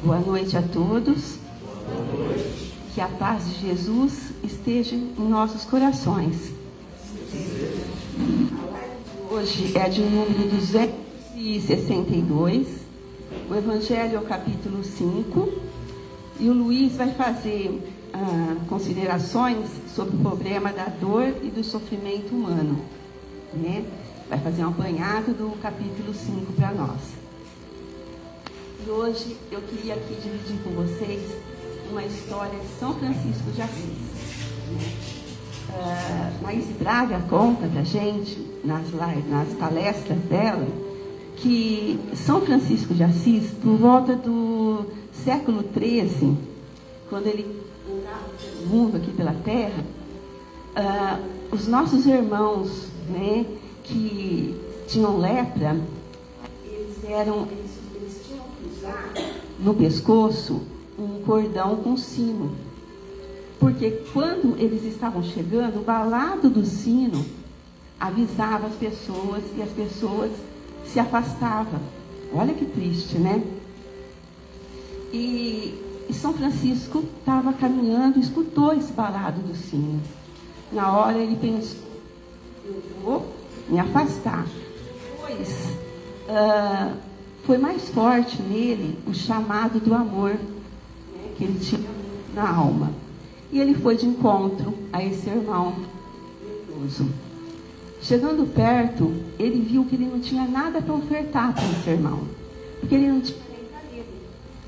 Boa noite a todos. Que a paz de Jesus esteja em nossos corações. Hoje é de número 262. O Evangelho é o capítulo 5. E o Luiz vai fazer considerações sobre o problema da dor e do sofrimento humano, né? Vai fazer um apanhado do capítulo 5 para nós. E hoje eu queria aqui dividir com vocês uma história de São Francisco de Assis. Maís Braga conta pra gente, nas palestras dela, que São Francisco de Assis, por volta do século XIII, quando ele andava pelo mundo aqui pela Terra, os nossos irmãos, né, que tinham lepra, eles tinham que usar no pescoço um cordão com sino. Porque quando eles estavam chegando, o balado do sino avisava as pessoas e as pessoas se afastavam. Olha que triste, né? E São Francisco estava caminhando e escutou esse balado do sino. Na hora ele pensou, eu vou me afastar. Pois foi mais forte nele o chamado do amor, né, que ele tinha na alma. E ele foi de encontro a esse irmão leproso. Chegando perto, ele viu que ele não tinha nada para ofertar para esse irmão. Porque ele não tinha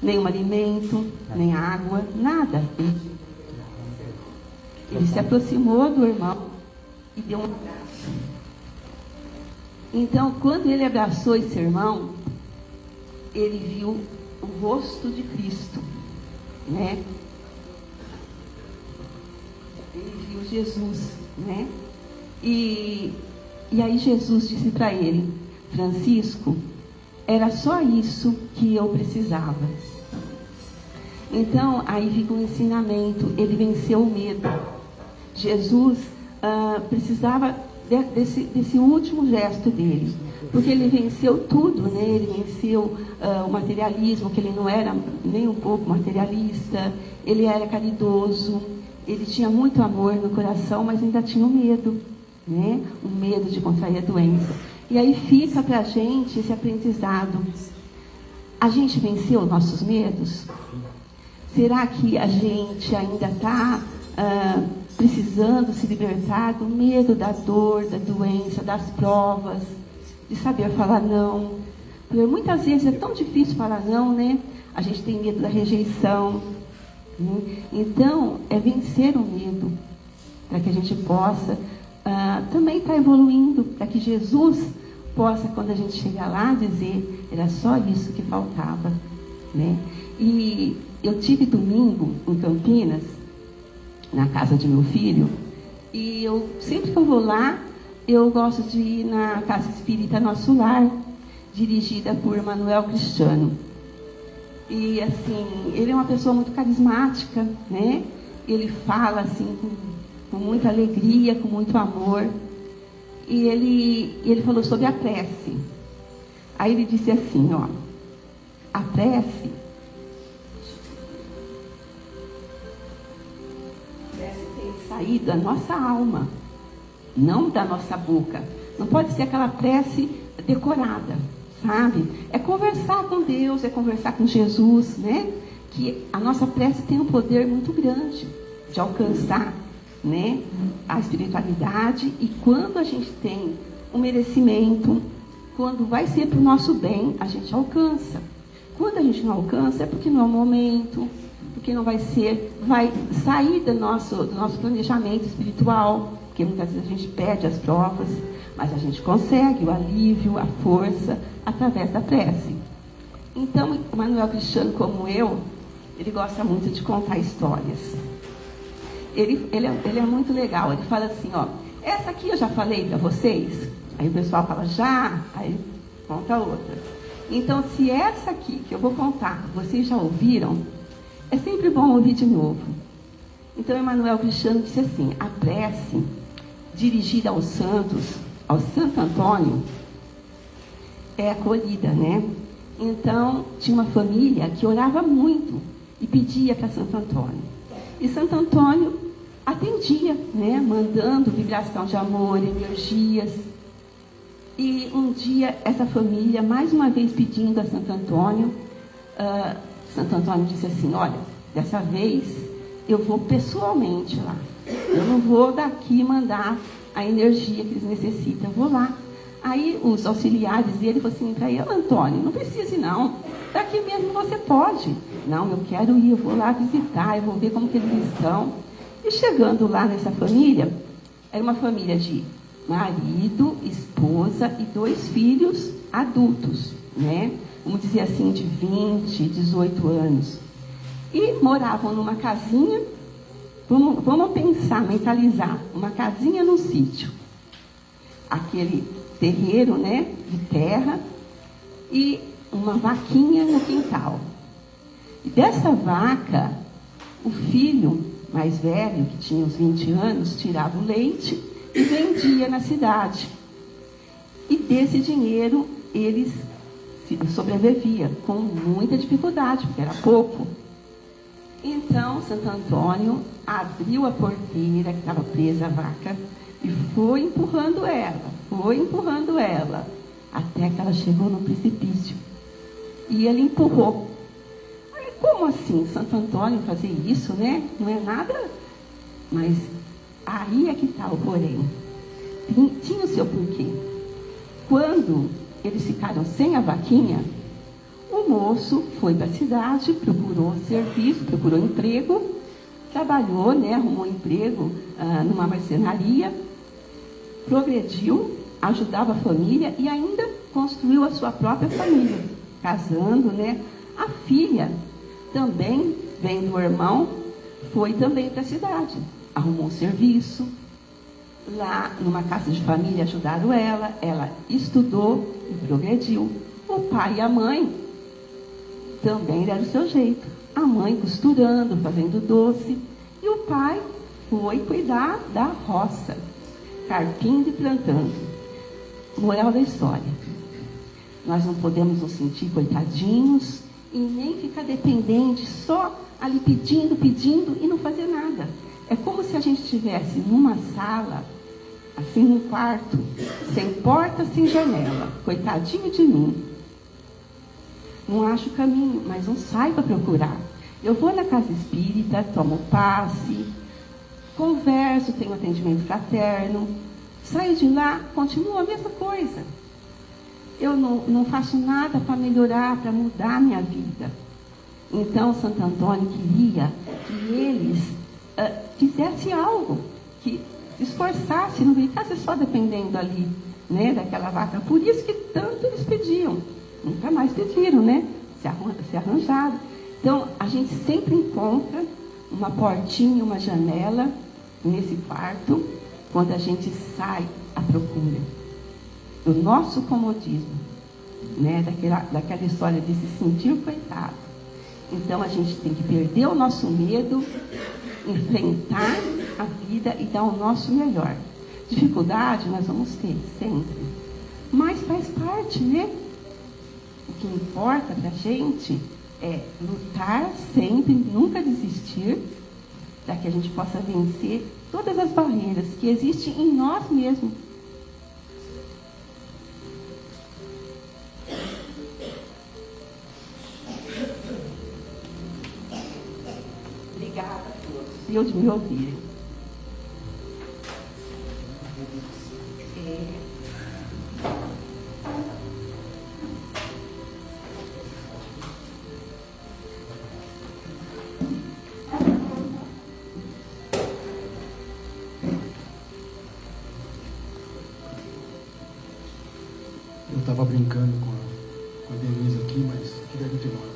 nenhum alimento, nem água, nada. Ele se aproximou do irmão e deu um abraço. Então, quando ele abraçou esse irmão, ele viu o rosto de Cristo, né? Ele viu Jesus, né? E aí Jesus disse para ele: Francisco, era só isso que eu precisava. Então, aí fica um ensinamento, ele venceu o medo. Jesus precisava desse último gesto dele, porque ele venceu tudo, né? Ele venceu o materialismo, que ele não era nem um pouco materialista, ele era caridoso, ele tinha muito amor no coração, mas ainda tinha o medo, né? O medo de contrair a doença. E aí fica para a gente esse aprendizado. A gente venceu nossos medos? Será que a gente ainda está precisando se libertar do medo da dor, da doença, das provas, de saber falar não? Porque muitas vezes é tão difícil falar não, né? A gente tem medo da rejeição. Então, é vencer o medo, para que a gente possa também estar evoluindo, para que Jesus possa, quando a gente chegar lá, dizer: era só isso que faltava, né? E eu tive domingo em Campinas, na casa de meu filho, e sempre que eu vou lá, eu gosto de ir na Casa Espírita Nosso Lar, dirigida por Manuel Cristiano. E assim, ele é uma pessoa muito carismática, né? Ele fala assim com muita alegria, com muito amor. E ele falou sobre a prece. Aí ele disse assim, ó: a prece tem que sair da nossa alma, não da nossa boca. Não pode ser aquela prece decorada, sabe? É conversar com Deus, é conversar com Jesus, né? Que a nossa prece tem um poder muito grande de alcançar, né, a espiritualidade. E quando a gente tem um merecimento, quando vai ser para o nosso bem, a gente alcança. Quando a gente não alcança, é porque não é o momento, porque não vai sair do nosso planejamento espiritual, porque muitas vezes a gente perde as provas, mas a gente consegue o alívio, a força, através da prece. Então, o Manuel Cristiano, como eu, ele gosta muito de contar histórias. Ele é muito legal. Ele fala assim, ó: essa aqui eu já falei para vocês. Aí o pessoal fala: já. Aí conta outra. Então, se essa aqui que eu vou contar, vocês já ouviram, é sempre bom ouvir de novo. Então, Emmanuel Cristiano disse assim: a prece dirigida aos santos, ao Santo Antônio, é acolhida, né? Então, tinha uma família que orava muito e pedia para Santo Antônio. E Santo Antônio atendia, né, mandando vibração de amor, energias. E um dia, essa família, mais uma vez pedindo a Santo Antônio, Santo Antônio disse assim: olha, dessa vez eu vou pessoalmente lá. Eu não vou daqui mandar a energia que eles necessitam, eu vou lá. Aí os auxiliares dele falaram assim para ele: Antônio, não precisa ir não, daqui mesmo você pode. Não, eu quero ir, eu vou lá visitar, eu vou ver como que eles estão. E chegando lá nessa família, era uma família de marido, esposa e 2 filhos adultos, né? Vamos dizer assim, de 20, 18 anos. E moravam numa casinha, vamos pensar, mentalizar, uma casinha num sítio. Aquele terreiro, né, de terra, e uma vaquinha no quintal. E dessa vaca, o filho mais velho, que tinha uns 20 anos, tirava o leite e vendia na cidade. E desse dinheiro eles sobreviviam com muita dificuldade, porque era pouco. Então Santo Antônio abriu a porteira que estava presa a vaca e foi empurrando ela, até que ela chegou no precipício. E ele empurrou. Aí, como assim Santo Antônio fazer isso, né? Não é nada. Mas aí é que está o porém. Tinha o seu porquê. Quando eles ficaram sem a vaquinha, o moço foi para a cidade, procurou serviço, procurou emprego, trabalhou, né? Arrumou emprego numa marcenaria, progrediu, ajudava a família e ainda construiu a sua própria família, casando, né? A filha também, vendo o irmão, foi também para a cidade, arrumou um serviço. Lá numa casa de família ajudaram ela estudou e progrediu. O pai e a mãe também deram o seu jeito. A mãe costurando, fazendo doce, e o pai foi cuidar da roça, carpindo e plantando. Moral da história: nós não podemos nos sentir coitadinhos e nem ficar dependentes, só ali pedindo e não fazer nada. É como se a gente estivesse numa sala, assim, num quarto, sem porta, sem janela. Coitadinho de mim. Não acho o caminho, mas não saio para procurar. Eu vou na casa espírita, tomo passe, converso, tenho atendimento fraterno, saio de lá, continua a mesma coisa. Eu não faço nada para melhorar, para mudar a minha vida. Então, Santo Antônio queria que eles fizessem algo, que se esforçassem, não ficasse só dependendo ali, né, daquela vaca. Por isso que tanto eles pediam. Nunca mais pediram, né? Se arranjaram. Então, a gente sempre encontra uma portinha, uma janela nesse quarto, quando a gente sai à procura do nosso comodismo, né? Daquela história de se sentir coitado. Então, a gente tem que perder o nosso medo, enfrentar a vida e dar o nosso melhor. Dificuldade nós vamos ter sempre, mas faz parte, né? O que importa para a gente é lutar sempre, nunca desistir, para que a gente possa vencer todas as barreiras que existem em nós mesmos. Obrigada a todos por me ouvirem. Eu estava brincando com a Denise aqui, mas queria continuar.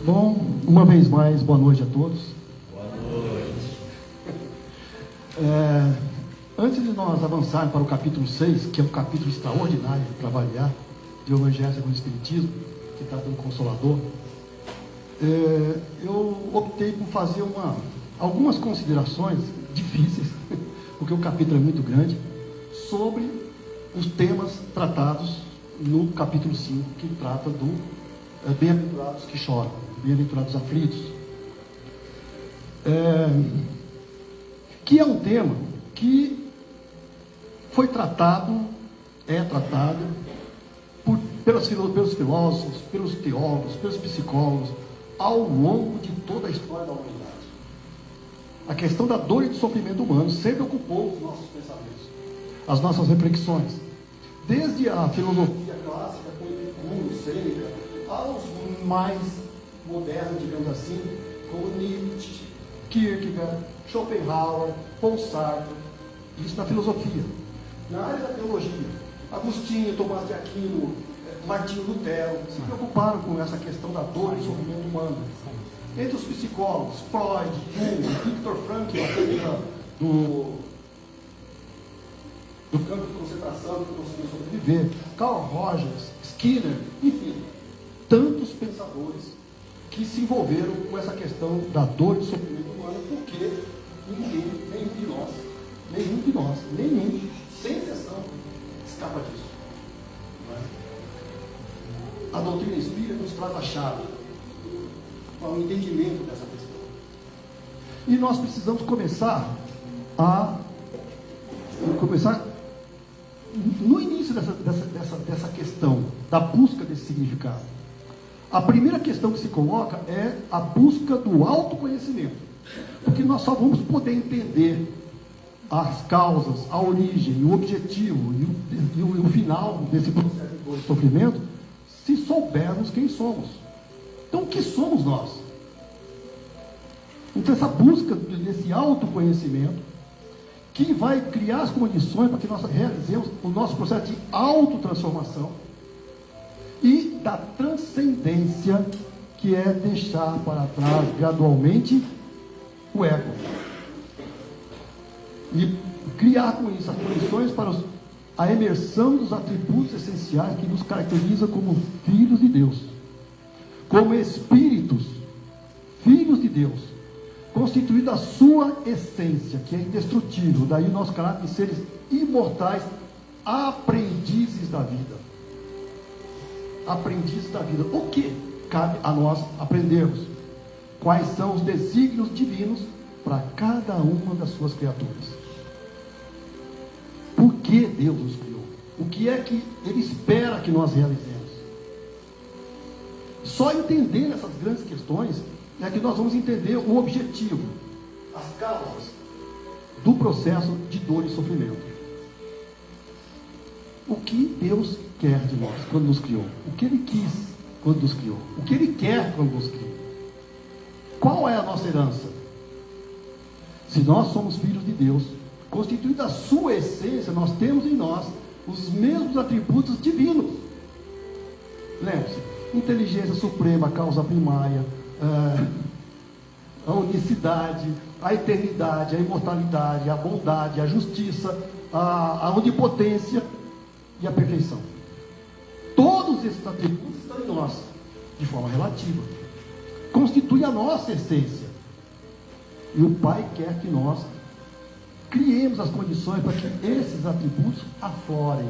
Bom, uma vez mais, boa noite a todos. Boa noite. Antes de nós avançarmos para o capítulo 6, que é um capítulo extraordinário para variar, de Evangelho segundo o Espiritismo, que está tão consolador, eu optei por fazer algumas considerações difíceis, porque o capítulo é muito grande, sobre os temas tratados no capítulo 5, que trata do bem-aventurados que choram, bem-aventurados aflitos. Que é um tema que foi tratado, é tratado pelos filósofos, pelos teólogos, pelos psicólogos, ao longo de toda a história da humanidade. A questão da dor e do sofrimento humano sempre ocupou os nossos pensamentos, as nossas reflexões. Desde a filosofia clássica, com Epicuro, Sêneca, aos mais modernos, digamos assim, como Nietzsche, Kierkegaard, Schopenhauer, Paul Sartre. Isso na filosofia. Na área da teologia, Agostinho, Tomás de Aquino, Martinho Lutero se preocuparam com essa questão da dor e do sofrimento humano. Entre os psicólogos, Freud, Jung, Viktor Frankl, aquele do campo de concentração que conseguiu sobreviver, Carl Rogers, Skinner, enfim, tantos pensadores que se envolveram com essa questão da dor e do sofrimento humano, porque nenhum de nós, sem exceção, escapa disso. A doutrina espírita nos traz a chave para o entendimento dessa questão. E nós precisamos começar no início dessa questão da busca desse significado. A primeira questão que se coloca é a busca do autoconhecimento, porque nós só vamos poder entender as causas, a origem, o objetivo e o final desse processo de dor e sofrimento, se soubermos quem somos. Então, o que somos nós? Então, essa busca desse autoconhecimento, que vai criar as condições para que nós realizemos o nosso processo de autotransformação e da transcendência, que é deixar para trás gradualmente o ego. E criar com isso as condições para a emersão dos atributos essenciais que nos caracterizam como filhos de Deus, como espíritos, filhos de Deus, constituído a sua essência, que é indestrutível, daí o nosso caráter de seres imortais, aprendizes da vida. Aprendizes da vida. O que cabe a nós aprendermos? Quais são os desígnios divinos para cada uma das suas criaturas? Por que Deus nos criou? O que é que Ele espera que nós realizemos? Só entendendo essas grandes questões é que nós vamos entender o objetivo, as causas do processo de dor e sofrimento. O que Deus quer de nós quando nos criou? O que Ele quis quando nos criou? O que Ele quer quando nos criou? Qual é a nossa herança? Se nós somos filhos de Deus, constituída a sua essência, nós temos em nós os mesmos atributos divinos. Lembre-se, inteligência suprema, causa primária, a unicidade, a eternidade, a imortalidade, a bondade, a justiça, a onipotência e a perfeição. Todos esses atributos estão em nós, de forma relativa. Constitui a nossa essência. E o Pai quer que nós criemos as condições para que esses atributos aflorem.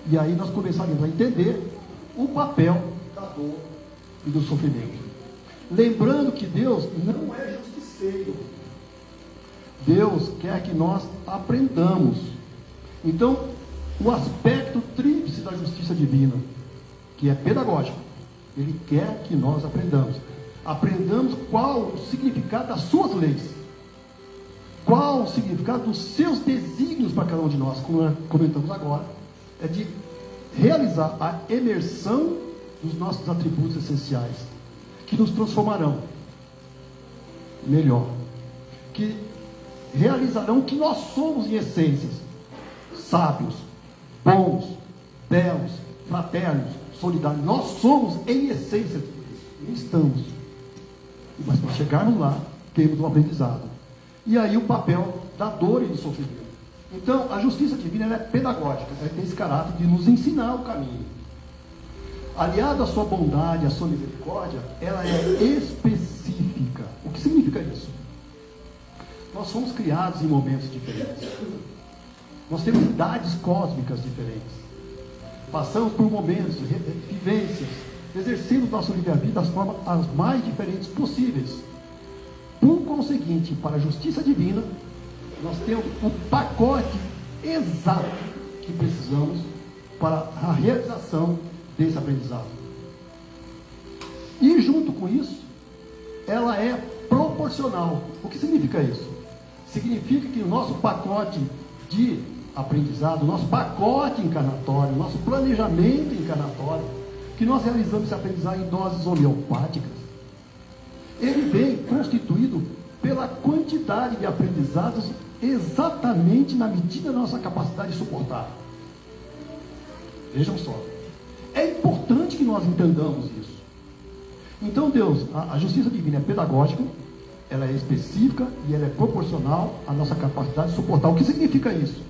E aí nós começaremos a entender o papel da dor e do sofrimento. Lembrando que Deus não é justiceiro. Deus quer que nós aprendamos. Então, o aspecto tríplice da justiça divina, que é pedagógico, Ele quer que nós aprendamos. Aprendamos qual o significado das suas leis. Qual o significado dos seus desígnios para cada um de nós, como comentamos agora, é de realizar a emersão dos nossos atributos essenciais, que nos transformarão melhor, que realizarão o que nós somos em essências: sábios, bons, belos, fraternos, solidários. Nós somos em essência tudo isso, não estamos. Mas para chegarmos lá, temos um aprendizado. E aí o papel da dor e do sofrimento. Então, a justiça divina ela é pedagógica, ela tem esse caráter de nos ensinar o caminho. Aliado à sua bondade, à sua misericórdia, ela é específica. O que significa isso? Nós somos criados em momentos diferentes. Nós temos idades cósmicas diferentes. Passamos por momentos, vivências, exercendo nosso livre-arbítrio das formas as mais diferentes possíveis. Por conseguinte, para a justiça divina, nós temos o pacote exato que precisamos para a realização desse aprendizado. E junto com isso, ela é proporcional. O que significa isso? Significa que o nosso pacote de aprendizado, o nosso pacote encarnatório, o nosso planejamento encarnatório, que nós realizamos esse aprendizado em doses homeopáticas, ele vem constituído pela quantidade de aprendizados exatamente na medida da nossa capacidade de suportar. Vejam só. É importante que nós entendamos isso. Então Deus, a justiça divina é pedagógica, ela é específica e ela é proporcional à nossa capacidade de suportar. O que significa isso?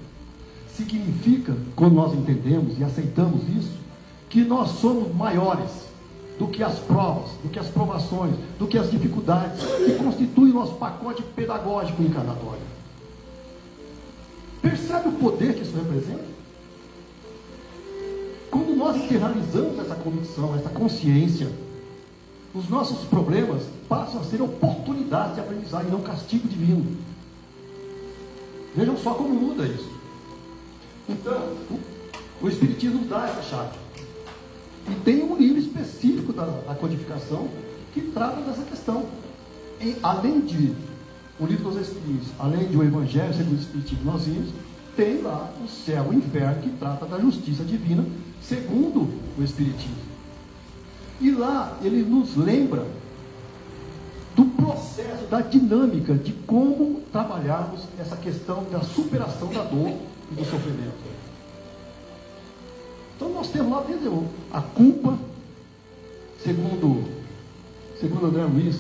Significa, quando nós entendemos e aceitamos isso, que nós somos maiores do que as provas, do que as provações, do que as dificuldades que constituem o nosso pacote pedagógico encarnatório. Percebe o poder que isso representa? Quando nós internalizamos essa convicção, essa consciência, os nossos problemas passam a ser oportunidades de aprendizado e não castigo divino. Vejam só como muda isso. Então, o Espiritismo dá essa chave. E tem um livro específico da codificação que trata dessa questão. E, além de o Livro dos Espíritos, além de o Evangelho segundo o Espiritismo, nós vimos, tem lá o Céu e o Inferno, que trata da justiça divina segundo o Espiritismo. E lá ele nos lembra do processo, da dinâmica de como trabalharmos essa questão da superação da dor e do sofrimento. Então nós temos lá desde a culpa, segundo André Luiz,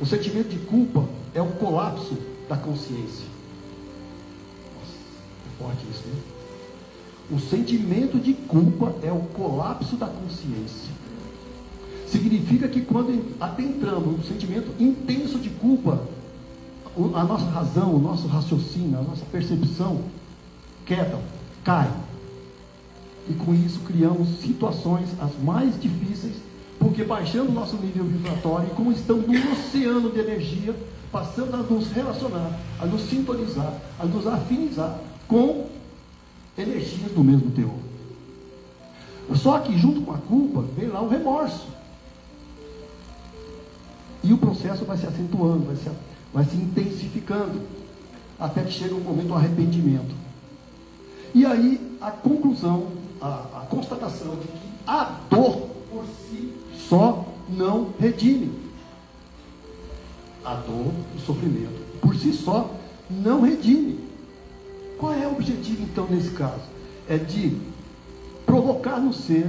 o sentimento de culpa é o colapso da consciência. Nossa, é forte isso, né? O sentimento de culpa é o colapso da consciência. Significa que quando adentramos um sentimento intenso de culpa, a nossa razão, o nosso raciocínio, a nossa percepção quebra, cai. E com isso criamos situações as mais difíceis, porque baixamos o nosso nível vibratório e como estamos num oceano de energia, passamos a nos relacionar, a nos sintonizar, a nos afinizar com energias do mesmo teor. Só que junto com a culpa vem lá o remorso. E o processo vai se acentuando, vai se intensificando, até que chega um momento do arrependimento. E aí a conclusão, a constatação de que a dor por si só não redime. A dor, o sofrimento, por si só não redime. Qual é o objetivo então nesse caso? É de provocar no ser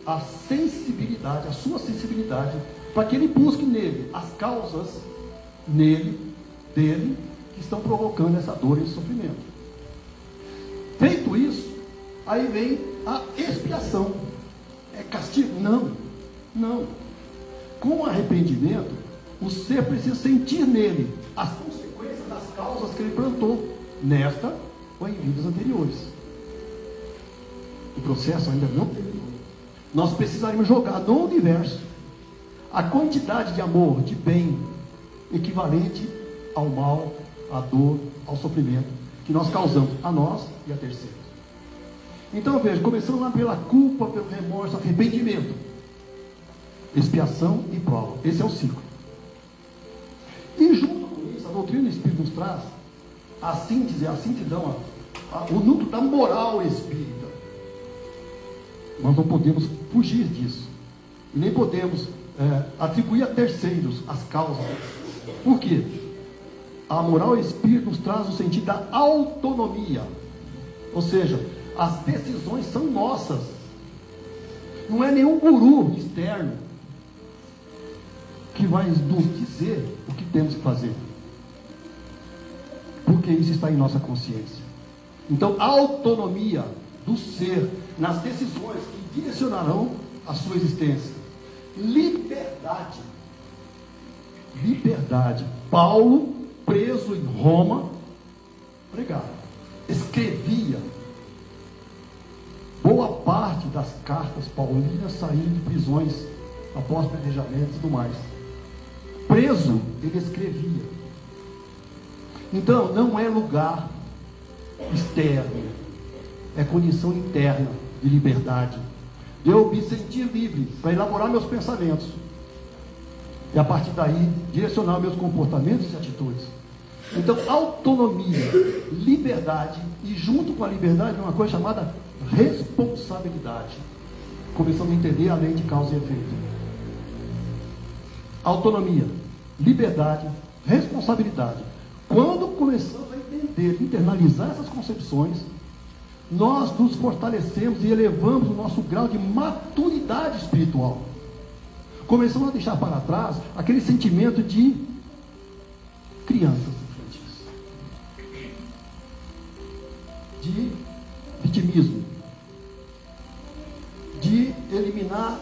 a sensibilidade, a sua sensibilidade, para que ele busque nele as causas dele, que estão provocando essa dor e esse sofrimento. Feito isso, aí vem a expiação. É castigo? Não. Com arrependimento, o ser precisa sentir nele as consequências das causas que ele plantou, nesta ou em vidas anteriores. O processo ainda não terminou. Nós precisaríamos jogar no universo a quantidade de amor, de bem, equivalente ao mal, à dor, ao sofrimento que nós causamos a nós e a terceiros. Então veja, começando lá pela culpa, pelo remorso, arrependimento, expiação e prova. Esse é o ciclo. E junto com isso, a doutrina do Espírito nos traz a síntese, o núcleo da moral espírita. Nós não podemos fugir disso. E nem podemos atribuir a terceiros as causas. Por quê? A moral espírita nos traz o sentido da autonomia. Ou seja, as decisões são nossas. Não é nenhum guru externo que vai nos dizer o que temos que fazer. Porque isso está em nossa consciência. Então, a autonomia do ser nas decisões que direcionarão a sua existência. Liberdade. Paulo preso em Roma, pregava, escrevia. Boa parte das cartas paulinas saíam de prisões após planejamentos e tudo mais. Preso, ele escrevia. Então, não é lugar externo, é condição interna de liberdade, de eu me sentir livre para elaborar meus pensamentos e a partir daí direcionar meus comportamentos e atitudes. Então, autonomia, liberdade, e junto com a liberdade uma coisa chamada responsabilidade. Começamos a entender a lei de causa e efeito. Autonomia, liberdade, responsabilidade. Quando começamos a entender, internalizar essas concepções, nós nos fortalecemos e elevamos o nosso grau de maturidade espiritual. Começamos a deixar para trás aquele sentimento de crianças infantis, de vitimismo, de eliminar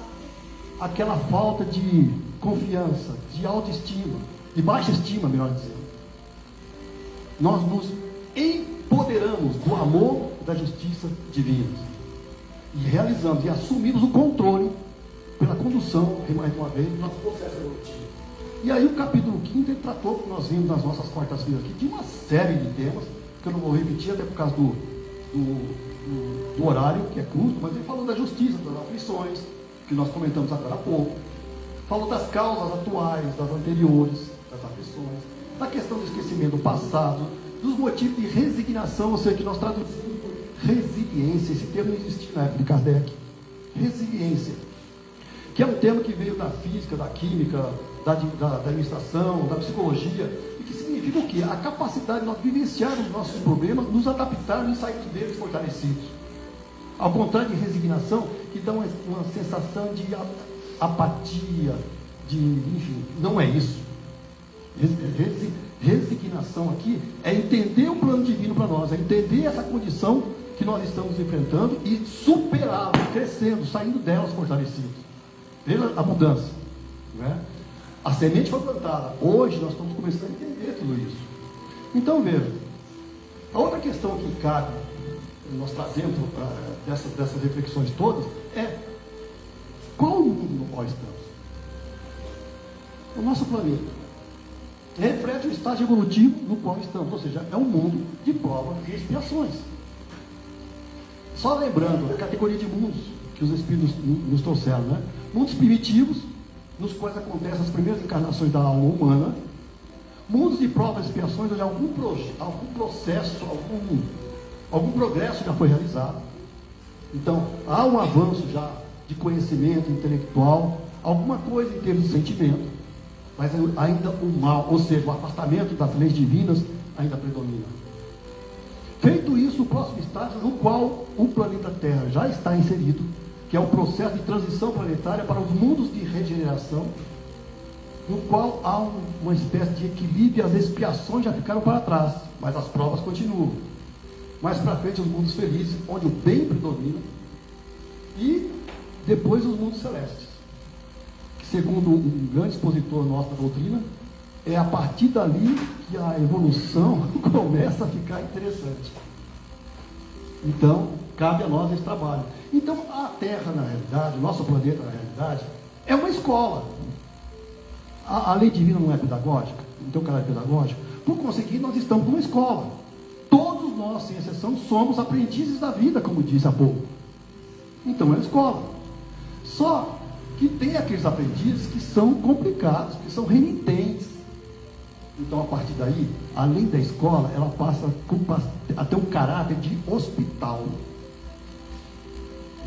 aquela falta de confiança, de autoestima, de baixa estima, melhor dizendo. Nós nos empoderamos do amor e da justiça divinas e realizamos e assumimos o controle pela condução, mais uma vez, do nosso processo evolutivo. E aí o capítulo 5 ele tratou, que nós vimos nas nossas quartas-feiras aqui, de uma série de temas, que eu não vou repetir até por causa do horário, que é curto, mas ele falou da justiça, das aflições, que nós comentamos agora há pouco. Falou das causas atuais, das anteriores, das aflições, da questão do esquecimento do passado, dos motivos de resignação, ou seja, que nós traduzimos por resiliência. Esse termo não existia na época de Kardec. Resiliência, que é um termo que veio da física, da química, da administração, da psicologia, e que significa o quê? A capacidade de nós vivenciarmos os nossos problemas, nos adaptarmos e sairmos deles fortalecidos. Ao contrário de resignação, que dá uma sensação de apatia, enfim, não é isso. Resignação aqui é entender o plano divino para nós, é entender essa condição que nós estamos enfrentando e superá-la, crescendo, saindo delas fortalecidos. Veja a mudança, não é? A semente foi plantada, hoje nós estamos começando a entender tudo isso. Então veja, a outra questão que cabe, nós trazemos dessas reflexões todas, é qual o mundo no qual estamos? O nosso planeta reflete o estágio evolutivo no qual estamos, ou seja, é um mundo de provas e expiações. Só lembrando a categoria de mundos que os Espíritos nos trouxeram, né? Mundos primitivos, nos quais acontecem as primeiras encarnações da alma humana, mundos de provas e expiações, onde algum processo, algum progresso já foi realizado. Então, há um avanço já de conhecimento intelectual, alguma coisa em termos de sentimento, mas ainda o mal, ou seja, o afastamento das leis divinas ainda predomina. Feito isso, o próximo estágio no qual o planeta Terra já está inserido, que é o processo de transição planetária para os mundos de regeneração, no qual há uma espécie de equilíbrio e as expiações já ficaram para trás, mas as provas continuam. Mais para frente, os mundos felizes, onde o bem predomina, e depois os mundos celestes. Segundo um grande expositor nosso da doutrina, é a partir dali que a evolução começa a ficar interessante. Então, cabe a nós esse trabalho. Então, a Terra, na realidade, o nosso planeta, na realidade, é uma escola. A lei divina não é pedagógica, não tem um caráter pedagógico. Por conseguinte, nós estamos numa escola. Todos nós, sem exceção, somos aprendizes da vida, como disse há pouco. Então, é uma escola. Só que tem aqueles aprendizes que são complicados, que são renitentes. Então, a partir daí, além da escola, ela passa a ter um caráter de hospital.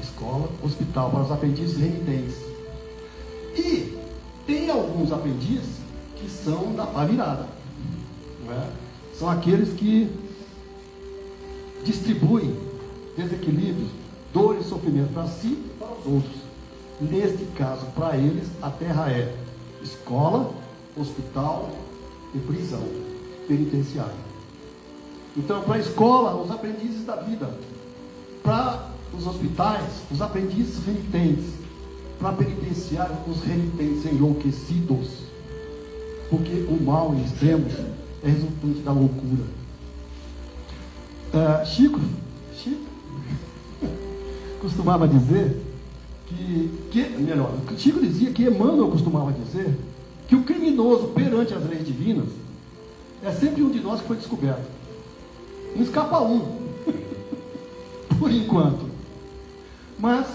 Escola, hospital, para os aprendizes renitentes. E tem alguns aprendizes que são da pá virada. Não é? São aqueles que distribuem desequilíbrios, dor e sofrimento para si e para os outros. Neste caso, para eles, a Terra é escola, hospital e prisão penitenciária. Então, para a escola, os aprendizes da vida. Para os hospitais, os aprendizes renitentes. Para a penitenciária, os renitentes enlouquecidos. Porque o mal em extremos é resultante da loucura. Chico costumava dizer Chico dizia que Emmanuel costumava dizer que o criminoso perante as leis divinas é sempre um de nós que foi descoberto. Não escapa um, por enquanto. Mas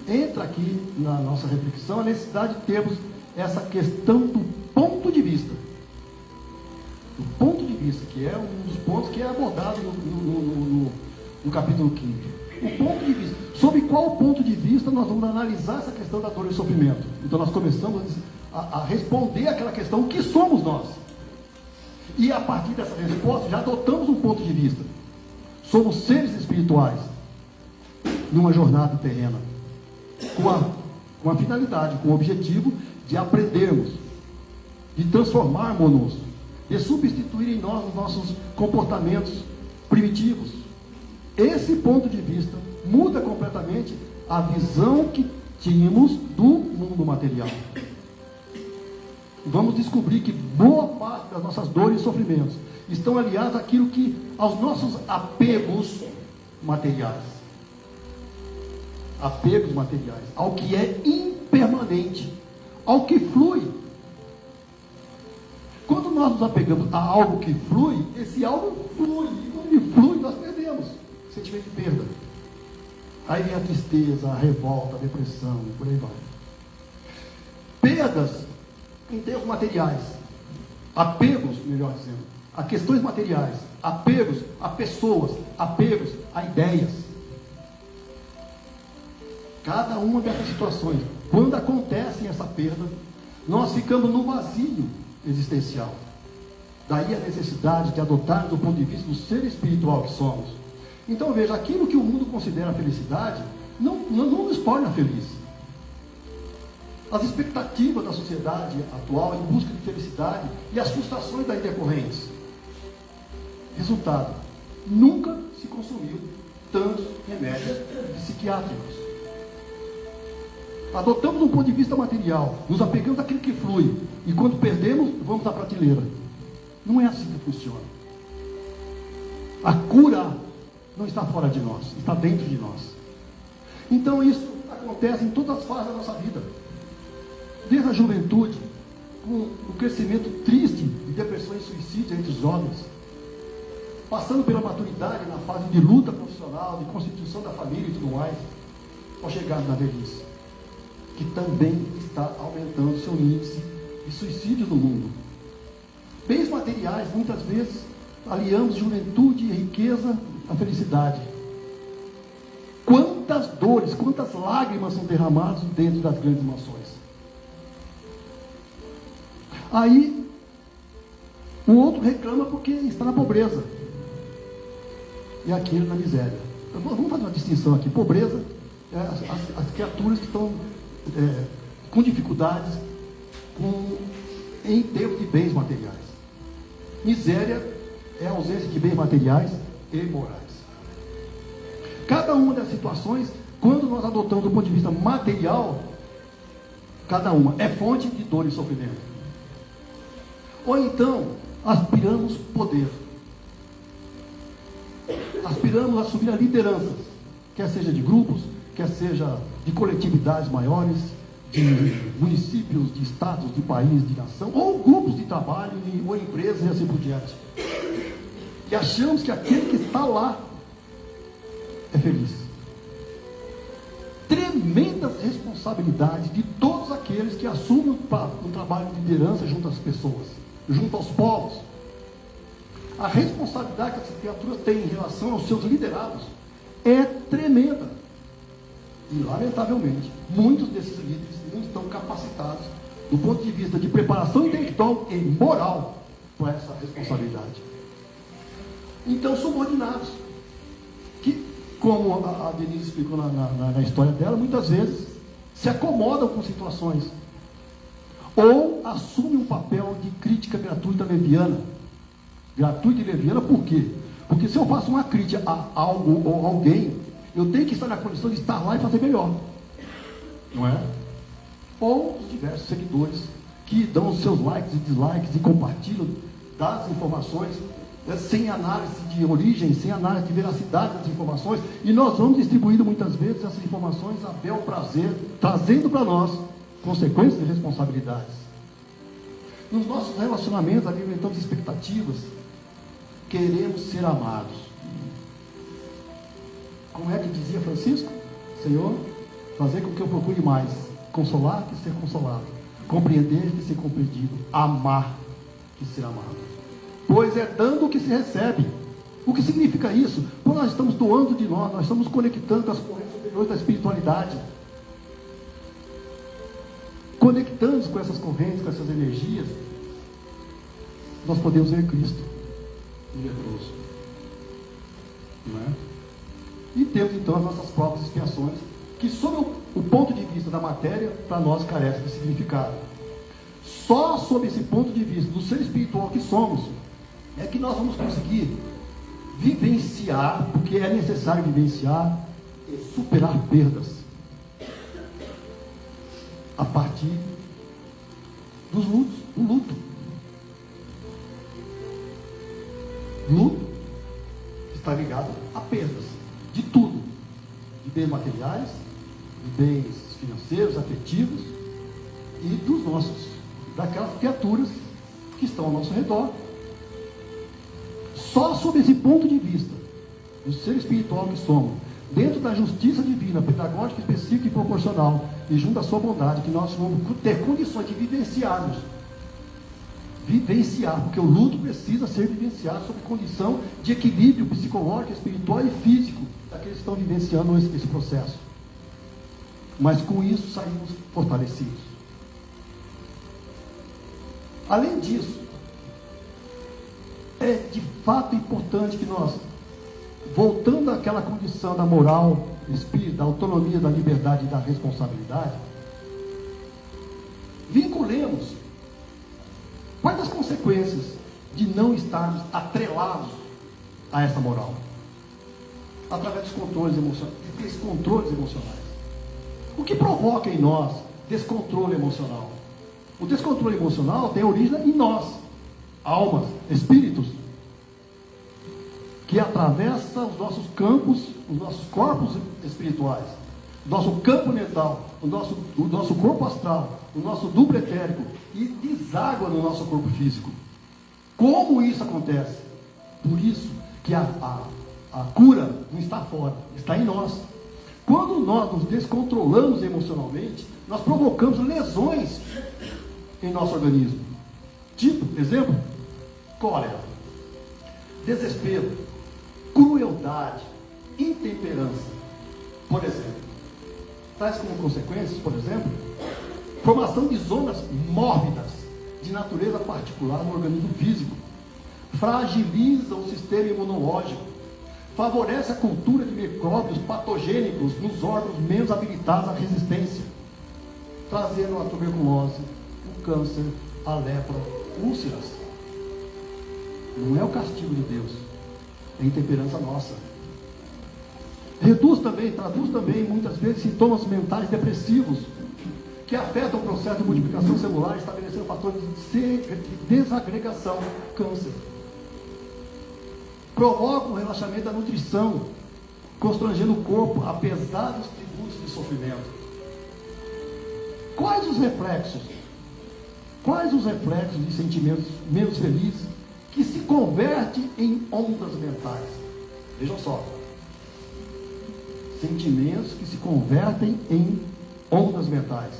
entra aqui na nossa reflexão a necessidade de termos essa questão do ponto de vista. O ponto de vista, que é um dos pontos que é abordado no capítulo 5. O ponto de vista. Sobre qual ponto de vista nós vamos analisar essa questão da dor e sofrimento? Então nós começamos a responder aquela questão: o que somos nós? E a partir dessa resposta já adotamos um ponto de vista. Somos seres espirituais numa jornada terrena, com a finalidade, com o objetivo de aprendermos, de transformarmos-nos, de substituir em nós os nossos comportamentos primitivos. Esse ponto de vista muda completamente a visão que tínhamos do mundo material. Vamos descobrir que boa parte das nossas dores e sofrimentos estão aliados aos nossos apegos materiais. Apegos materiais, ao que é impermanente, ao que flui. Quando nós nos apegamos a algo que flui, esse algo flui, e quando ele flui, nós perdemos. Sentimento de perda. Aí vem a tristeza, a revolta, a depressão, e por aí vai. Perdas em termos materiais, apegos, melhor dizendo, a questões materiais, apegos a pessoas, apegos a ideias. Cada uma dessas situações, quando acontece essa perda, nós ficamos no vazio existencial. Daí a necessidade de adotar do ponto de vista do ser espiritual que somos. Então veja, aquilo que o mundo considera felicidade não nos torna felizes. As expectativas da sociedade atual em busca de felicidade e as frustrações daí decorrentes. Resultado: nunca se consumiu tantos remédios psiquiátricos. Adotamos um ponto de vista material, nos apegamos àquilo que flui, e quando perdemos, vamos à prateleira. Não é assim que funciona. A cura não está fora de nós, está dentro de nós. Então isso acontece em todas as fases da nossa vida. Desde a juventude, com o crescimento triste de depressão e suicídio entre os jovens, passando pela maturidade na fase de luta profissional, de constituição da família e tudo mais, ao chegar na velhice, que também está aumentando seu índice de suicídio no mundo. Bens materiais, muitas vezes, aliamos juventude e riqueza à felicidade. Quantas dores, quantas lágrimas são derramadas dentro das grandes mansões. Aí, o outro reclama porque está na pobreza. E aquele na miséria. Vamos fazer uma distinção aqui. Pobreza é as criaturas que estão com dificuldades em termos de bens materiais. Miséria é a ausência de bens materiais e morais. Cada uma das situações, quando nós adotamos do ponto de vista material, cada uma é fonte de dor e sofrimento. Ou então, aspiramos poder. Aspiramos a assumir a liderança, quer seja de grupos, quer seja de coletividades maiores, de municípios, de estados, de país, de nação, ou grupos de trabalho, ou empresas e assim por diante. E achamos que aquele que está lá é feliz. Tremendas responsabilidades de todos aqueles que assumem o trabalho de liderança junto às pessoas, junto aos povos. A responsabilidade que essas criaturas têm em relação aos seus liderados é tremenda. E, lamentavelmente, muitos desses líderes não estão capacitados do ponto de vista de preparação intelectual e moral para essa responsabilidade. Então, subordinados, que, como a Denise explicou na história dela, muitas vezes se acomodam com situações ou assumem um papel de crítica gratuita leviana. Gratuita e leviana por quê? Porque se eu faço uma crítica a algo ou alguém, eu tenho que estar na condição de estar lá e fazer melhor. Não é? Ou os diversos seguidores que dão os seus likes e dislikes e compartilham das informações, sem análise de origem, sem análise de veracidade das informações, e nós vamos distribuindo muitas vezes essas informações a bel prazer, trazendo para nós consequências e responsabilidades. Nos nossos relacionamentos alimentamos expectativas, queremos ser amados. Como é que dizia Francisco? Senhor, fazer com que eu procure mais, consolar que ser consolado, compreender que ser compreendido, amar que ser amado. Pois é dando o que se recebe. O que significa isso? Quando nós estamos doando de nós estamos conectando com as correntes superiores da espiritualidade. Conectando com essas correntes, com essas energias, nós podemos ver Cristo, o leproso. Não é? E temos então as nossas próprias expiações, que sob o ponto de vista da matéria, para nós carece de significado. Só sob esse ponto de vista do ser espiritual que somos, é que nós vamos conseguir vivenciar, porque é necessário vivenciar e superar perdas a partir dos lutos, o luto. Luto está ligado a perdas de tudo, de bens materiais, de bens financeiros, afetivos e dos nossos, daquelas criaturas que estão ao nosso redor. Só sob esse ponto de vista do ser espiritual que somos, dentro da justiça divina, pedagógica, específica e proporcional, e junto à sua bondade, que nós vamos ter condições de vivenciar, porque o luto precisa ser vivenciado sob condição de equilíbrio psicológico, espiritual e físico daqueles que estão vivenciando esse processo. Mas com isso saímos fortalecidos. Além disso, é de fato importante que nós, voltando àquela condição da moral, espírita, da autonomia, da liberdade e da responsabilidade, vinculemos quais as consequências de não estarmos atrelados a essa moral, através dos controles emocionais, descontroles emocionais. O que provoca em nós descontrole emocional? O descontrole emocional tem origem em nós, almas, espíritos, que atravessa os nossos campos, os nossos corpos espirituais, o nosso campo mental, o nosso corpo astral, o nosso duplo etérico, e deságua no nosso corpo físico. Como isso acontece? Por isso que a cura não está fora, está em nós. Quando nós nos descontrolamos emocionalmente, nós provocamos lesões em nosso organismo. Tipo, exemplo, cólera, desespero, crueldade, intemperança, por exemplo. Traz como consequências, por exemplo, formação de zonas mórbidas de natureza particular no organismo físico, fragiliza o sistema imunológico, favorece a cultura de micróbios patogênicos nos órgãos menos habilitados à resistência, trazendo a tuberculose, o câncer, a lepra, úlceras. Não é o castigo de Deus, é a intemperança nossa. Traduz também muitas vezes sintomas mentais depressivos, que afetam o processo de multiplicação celular, estabelecendo fatores de desagregação, câncer. Provoca um relaxamento da nutrição, constrangendo o corpo a pesados tributos de sofrimento. Quais os reflexos de sentimentos menos felizes que se convertem em ondas mentais? Vejam só. Sentimentos que se convertem em ondas mentais.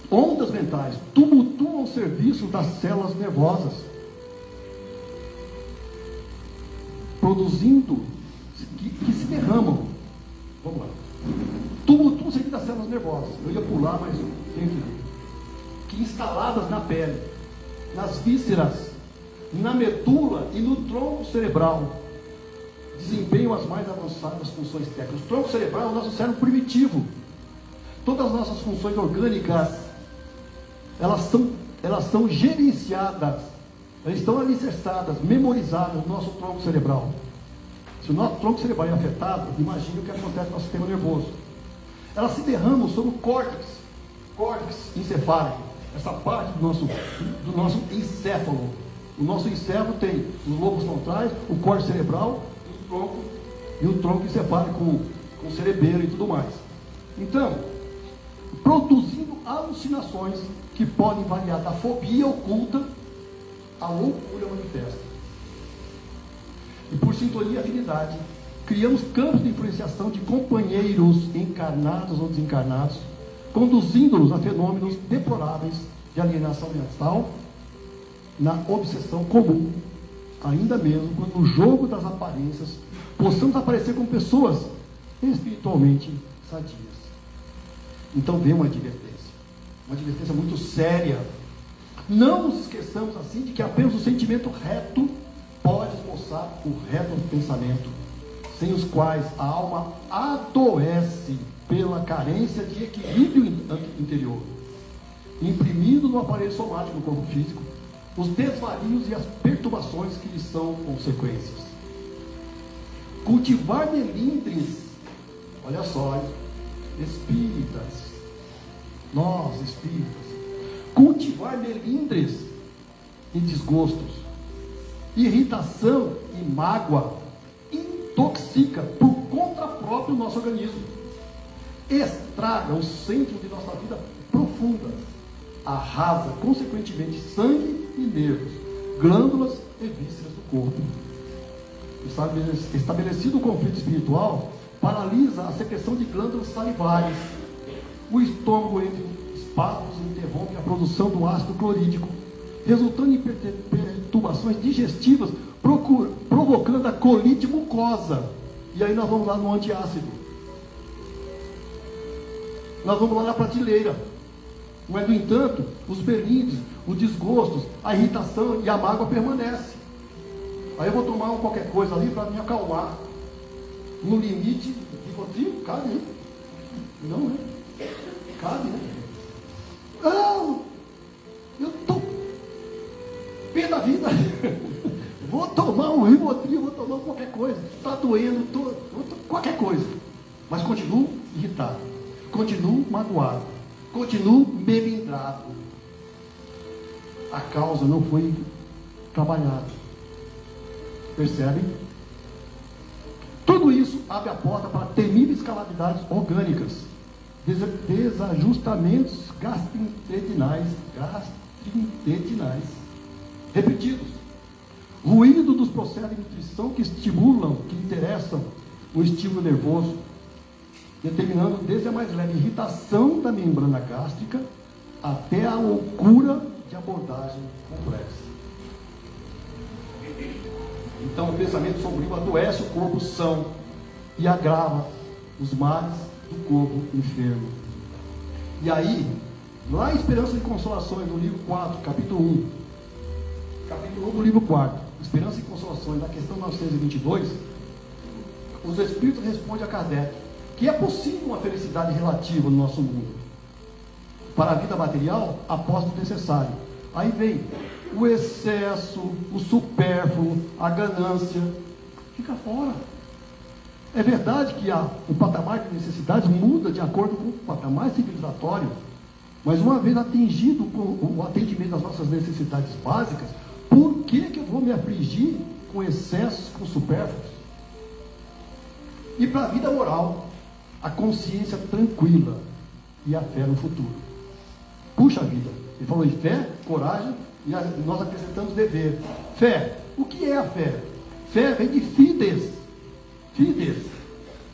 Ondas mentais tumultuam o serviço das células nervosas, produzindo que se derramam. Vamos lá. Tumultuam o serviço das células nervosas. Eu ia pular, mas tenho que ver. Que instaladas na pele, nas vísceras, na medula e no tronco cerebral, desempenham as mais avançadas funções técnicas. O tronco cerebral é o nosso cérebro primitivo. Todas as nossas funções orgânicas, elas são gerenciadas, elas estão alicerçadas, memorizadas no nosso tronco cerebral. Se o nosso tronco cerebral é afetado, imagine o que acontece no nosso sistema nervoso. Elas se derramam sobre o córtex encefálico, essa parte do nosso encéfalo, O nosso encéfalo tem os lobos frontais, o córtex cerebral e o tronco que separa com o cerebelo e tudo mais. Então, produzindo alucinações que podem variar da fobia oculta à loucura manifesta. E por sintonia e afinidade, criamos campos de influenciação de companheiros encarnados ou desencarnados, conduzindo-nos a fenômenos deploráveis de alienação mental, na obsessão comum, ainda mesmo quando no jogo das aparências possamos aparecer como pessoas espiritualmente sadias. Então vem uma advertência muito séria. Não nos esqueçamos assim de que apenas o sentimento reto pode esboçar o reto pensamento, sem os quais a alma adoece pela carência de equilíbrio interior, imprimindo no aparelho somático do corpo físico os desvarios e as perturbações que lhes são consequências. Cultivar melindres, olha só, espíritas, nós espíritas, cultivar melindres e desgostos, irritação e mágoa, intoxica por conta própria o nosso organismo, estraga o centro de nossa vida profunda, arrasa consequentemente sangue e nervos, glândulas e vísceras do corpo. Estabelecido o conflito espiritual, paralisa a secreção de glândulas salivares. O estômago entre espasmos interrompe a produção do ácido clorídrico, resultando em perturbações digestivas, provocando a colite mucosa. E aí nós vamos lá no antiácido. Nós vamos lá na prateleira. Mas, no entanto, os melindres, os desgostos, a irritação e a mágoa permanecem. Aí eu vou tomar qualquer coisa ali para me acalmar. No limite, Rivotril, cabe, né? Não, né? Cabe, né? Não! Eu estou pé da vida. Vou tomar um Rivotril, vou tomar qualquer coisa. Está doendo, qualquer coisa. Mas continuo irritado. Continuo magoado. Continuo melindrado. A causa não foi trabalhada. Percebem? Tudo isso abre a porta para temíveis calamidades orgânicas, desajustamentos gastrointestinais repetidos, ruído dos processos de nutrição que estimulam, que interessam o estímulo nervoso, determinando desde a mais leve irritação da membrana gástrica até a loucura de abordagem complexa. Então o pensamento sombrio adoece o corpo são e agrava os males do corpo enfermo. E aí, lá em Esperança e Consolações, no livro 4, capítulo 1, do livro 4, Esperança e Consolações, na questão 922, os Espíritos respondem a Kardec que é possível uma felicidade relativa no nosso mundo. Para a vida material, após o necessário. Aí vem o excesso, o supérfluo, a ganância, fica fora. É verdade que o patamar de necessidades muda de acordo com o patamar civilizatório, mas uma vez atingido o atendimento das nossas necessidades básicas, por que eu vou me afligir com excessos, com supérfluos? E para a vida moral, a consciência tranquila e a fé no futuro. Puxa vida, ele falou de fé, coragem, e nós acrescentamos dever. Fé, o que é a fé? Fé vem de fides,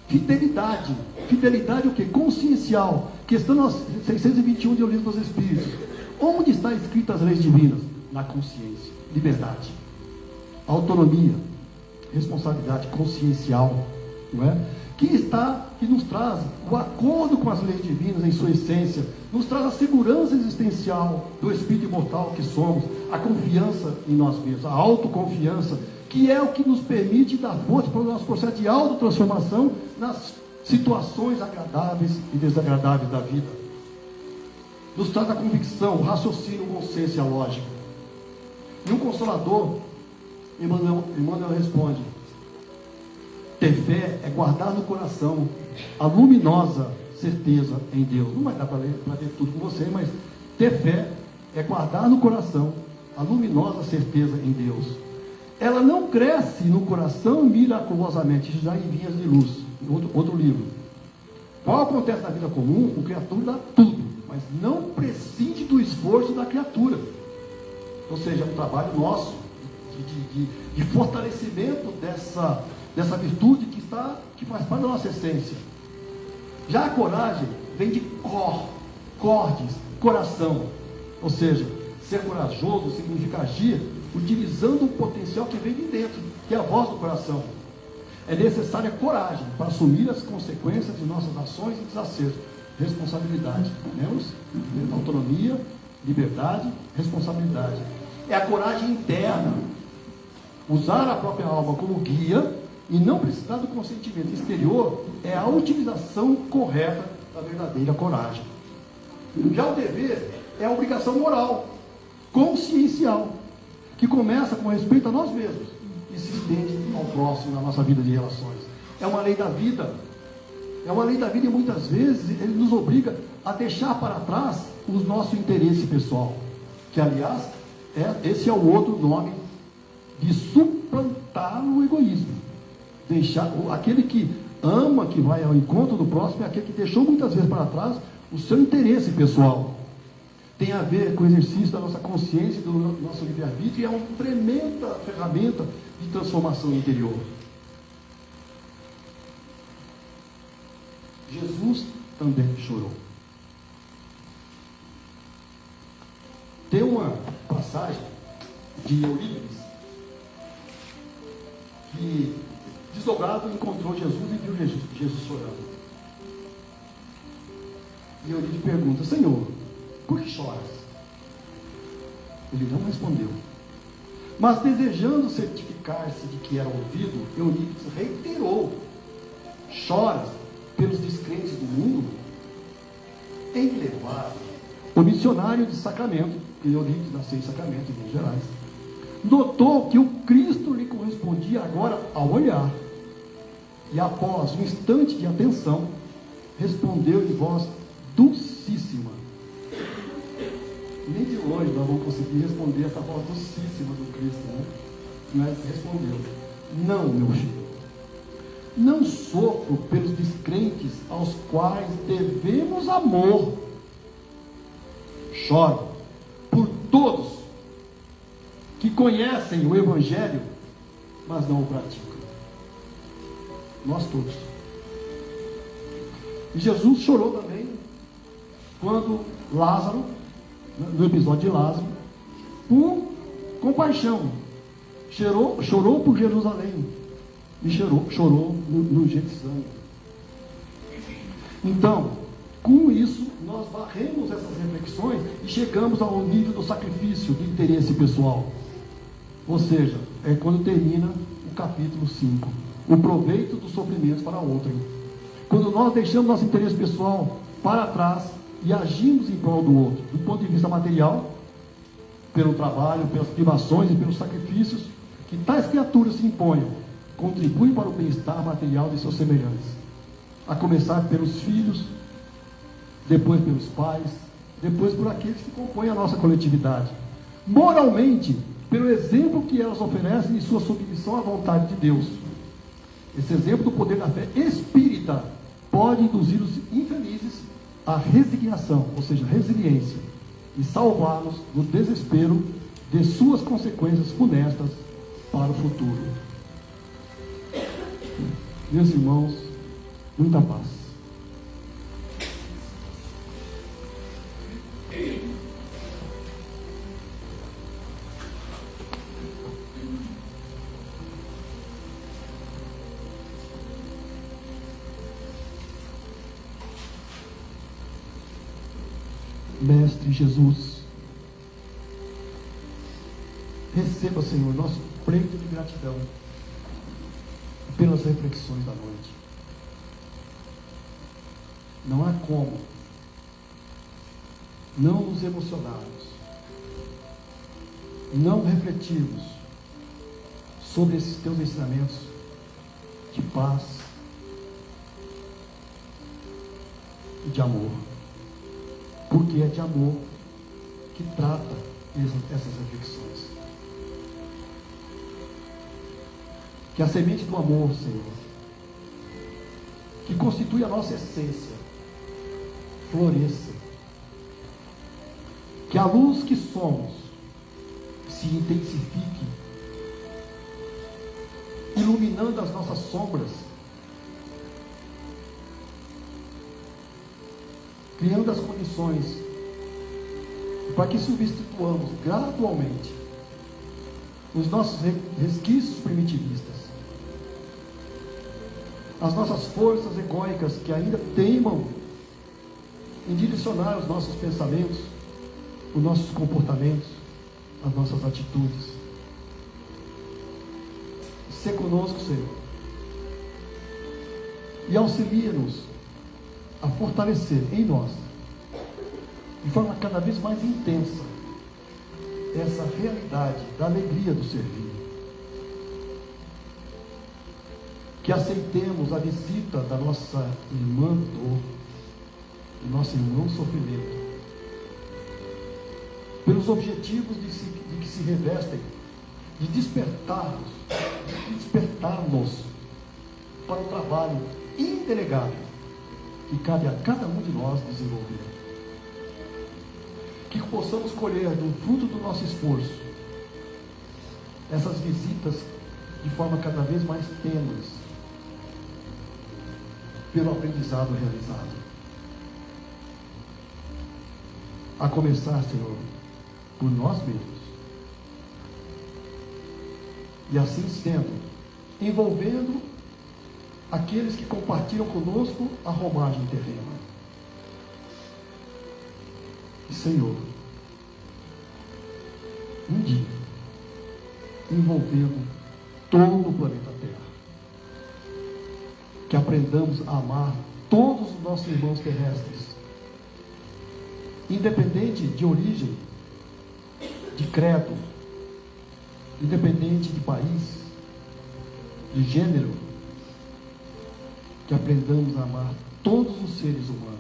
fidelidade. Fidelidade o que? Consciencial. Questão 621 de O Livro dos Espíritos. Onde está escritas as leis divinas? Na consciência. Liberdade, autonomia, responsabilidade consciencial, não é? Que nos traz o acordo com as leis divinas em sua essência, nos traz a segurança existencial do espírito imortal que somos, a confiança em nós mesmos, a autoconfiança, que é o que nos permite dar força para o nosso processo de autotransformação nas situações agradáveis e desagradáveis da vida. Nos traz a convicção, o raciocínio, o bom senso e a lógica. E um consolador, Emmanuel responde: ter fé é guardar no coração a luminosa certeza em Deus. Não vai dar para ver tudo com você, mas ter fé é guardar no coração a luminosa certeza em Deus. Ela não cresce no coração miraculosamente, isso já em vias de luz, em outro livro. Qual acontece na vida comum? O criatura dá tudo, mas não prescinde do esforço da criatura. Ou seja, é um trabalho nosso, de fortalecimento dessa virtude que faz parte da nossa essência. Já a coragem vem de cordes, coração. Ou seja, ser corajoso significa agir utilizando o potencial que vem de dentro, que é a voz do coração. É necessária coragem para assumir as consequências de nossas ações e desacertos. Responsabilidade. Lemos? Autonomia, liberdade, responsabilidade. É a coragem interna. Usar a própria alma como guia e não precisar do consentimento exterior é a utilização correta da verdadeira coragem. Já o dever é a obrigação moral, consciencial, que começa com respeito a nós mesmos e se estende ao próximo na nossa vida de relações. É uma lei da vida. É uma lei da vida e muitas vezes ele nos obriga a deixar para trás o nosso interesse pessoal. Que, aliás, esse é o outro nome de suplantar o egoísmo. Aquele que ama, que vai ao encontro do próximo, é aquele que deixou muitas vezes para trás o seu interesse pessoal. Tem a ver com o exercício da nossa consciência, do nosso livre-arbítrio, e é uma tremenda ferramenta de transformação interior. Jesus também chorou. Tem uma passagem de Eurípides que, desdobrado, encontrou Jesus e viu Jesus chorando. E Eurípides pergunta: Senhor, por que choras? Ele não respondeu. Mas, desejando certificar-se de que era ouvido, Eurípides reiterou: choras pelos descrentes do mundo? Em que levar o missionário de Sacramento, que Eurípides nasceu em Sacramento, em Minas Gerais, notou que o Cristo lhe correspondia agora ao olhar, e após um instante de atenção, respondeu em voz dulcíssima. Nem de longe nós vamos conseguir responder essa voz dulcíssima do Cristo, né? Mas respondeu: não, meu filho, não sofro pelos descrentes aos quais devemos amor. Choro por todos que conhecem o Evangelho, mas não o praticam. Nós todos. E Jesus chorou também quando Lázaro, no episódio de Lázaro, por compaixão, chorou por Jerusalém e chorou no Getsemane. Então, com isso, nós varremos essas reflexões e chegamos ao nível do sacrifício, do interesse pessoal. Ou seja, é quando termina o capítulo 5, o proveito dos sofrimentos para outrem. Quando nós deixamos nosso interesse pessoal para trás e agimos em prol do outro, do ponto de vista material, pelo trabalho, pelas privações e pelos sacrifícios que tais criaturas se imponham, contribuem para o bem-estar material de seus semelhantes, a começar pelos filhos, depois pelos pais, depois por aqueles que compõem a nossa coletividade. Moralmente, pelo exemplo que elas oferecem em sua submissão à vontade de Deus. Esse exemplo do poder da fé espírita pode induzir os infelizes à resignação, ou seja, resiliência, e salvá-los do desespero de suas consequências funestas para o futuro. Meus irmãos, muita paz. Mestre Jesus, receba, Senhor, nosso pleito de gratidão pelas reflexões da noite. Não há como não nos emocionarmos, não refletirmos sobre esses teus ensinamentos de paz e de amor. Porque é de amor que trata essas reflexões. Que a semente do amor, Senhor, que constitui a nossa essência, floresça. Que a luz que somos se intensifique, iluminando as nossas sombras, criando as condições para que substituamos gradualmente os nossos resquícios primitivistas, as nossas forças egóicas que ainda teimam em direcionar os nossos pensamentos, os nossos comportamentos, as nossas atitudes. Se conosco, Senhor, e auxilia-nos a fortalecer em nós, de forma cada vez mais intensa, essa realidade da alegria do servir. Que aceitemos a visita da nossa irmã dor, do nosso irmão sofrimento, pelos objetivos de que se revestem, de despertar-nos para o trabalho indelegável que cabe a cada um de nós desenvolver. Que possamos colher do fruto do nosso esforço essas visitas de forma cada vez mais tênues, pelo aprendizado realizado. A começar, Senhor, por nós mesmos. E assim sendo, envolvendo aqueles que compartilham conosco a romagem terrena. E, Senhor, um dia, envolvendo todo o planeta Terra, que aprendamos a amar todos os nossos irmãos terrestres, independente de origem, de credo, independente de país, de gênero, que aprendamos a amar todos os seres humanos.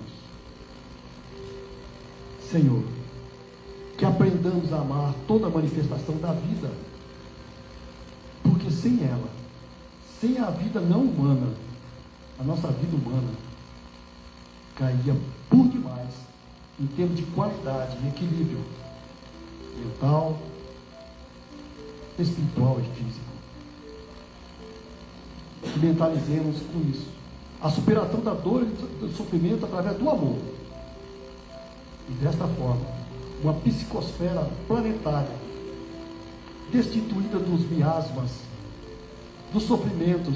Senhor, que aprendamos a amar toda a manifestação da vida, porque sem ela, sem a vida não humana, a nossa vida humana cairia por demais em termos de qualidade e equilíbrio mental, espiritual e físico. Que mentalizemos com isso a superação da dor e do sofrimento através do amor. E desta forma, uma psicosfera planetária destituída dos miasmas, dos sofrimentos,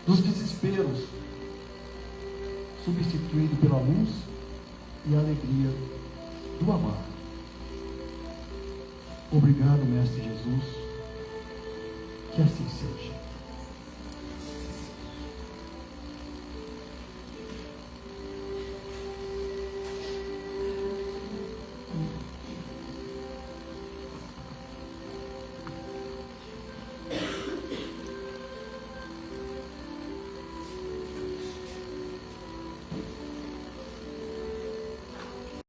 dos desesperos, substituído pela luz e a alegria do amar. Obrigado, Mestre Jesus, que assim seja.